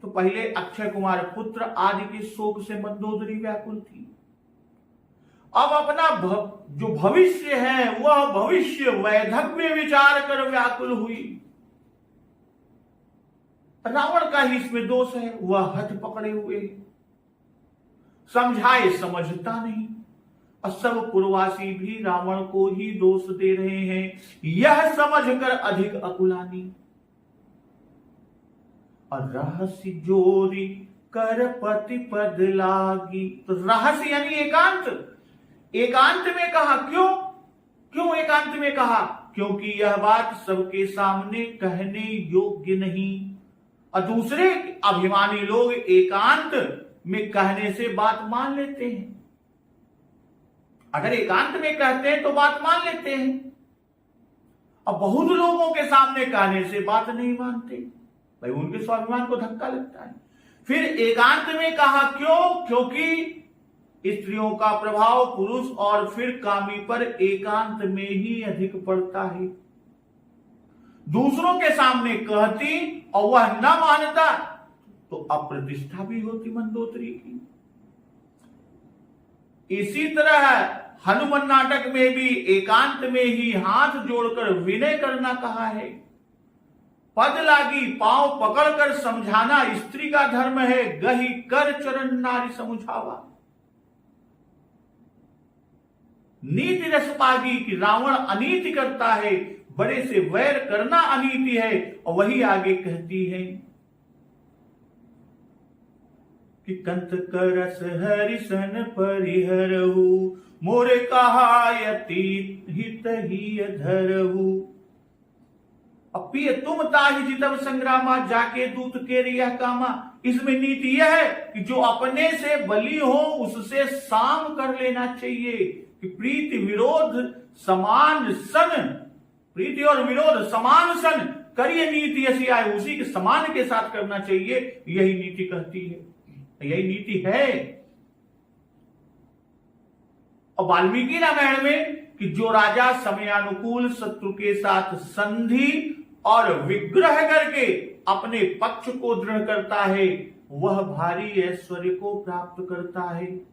तो पहले अक्षय कुमार पुत्र आदि के शोक से मंदोदरी व्याकुल थी। अब अपना जो भविष्य है वह भविष्य वैधव्य विचार कर व्याकुल हुई। रावण का ही इसमें दोष है, वह हठ पकड़े हुए, समझाए समझता नहीं। और सब पुरवासी भी रावण को ही दोष दे रहे हैं, यह समझकर अधिक अकुलानी। और रहस्य जोरी कर पति पद लागी। तो रहस्य यानी एकांत, एकांत में कहा। क्यों एकांत में कहा? क्योंकि यह बात सबके सामने कहने योग्य नहीं। और दूसरे अभिमानी लोग एकांत में कहने से बात मान लेते हैं। अगर एकांत में कहते हैं तो बात मान लेते हैं, अब बहुत लोगों के सामने कहने से बात नहीं मानते, भाई उनके स्वाभिमान को धक्का लगता है। फिर एकांत में कहा, क्यों? क्योंकि स्त्रियों का प्रभाव पुरुष और फिर कामी पर एकांत में ही अधिक पड़ता है। दूसरों के सामने कहती और वह न मानता तो अप्रतिष्ठा भी होती मंदोदरी की। इसी तरह हनुमान नाटक में भी एकांत में ही हाथ जोड़कर विनय करना कहा है। पद लागी पांव पकड़कर समझाना स्त्री का धर्म है, गही कर चरण नारी समझावा। नीति रस पागी कि रावण अनीति करता है, बड़े से वैर करना अनीति है। और वही आगे कहती है कि कंत करस हरिसन परिहरहु, मोरे कहायति हित ही धरहु। अपिय तुम ताहि जितव संग्रामा, जाके दूत के रिया कामा। इसमें नीति यह है कि जो अपने से बली हो उससे साम कर लेना चाहिए, कि प्रीति विरोध समान सन, प्रीति और विरोध समान सन करिए नीति ऐसी आए, उसी के समान के साथ करना चाहिए। यही नीति कहती है, यही नीति है। और वाल्मीकि रामायण में कि जो राजा समयानुकूल शत्रु के साथ संधि और विग्रह करके अपने पक्ष को दृढ़ करता है, वह भारी ऐश्वर्य को प्राप्त करता है।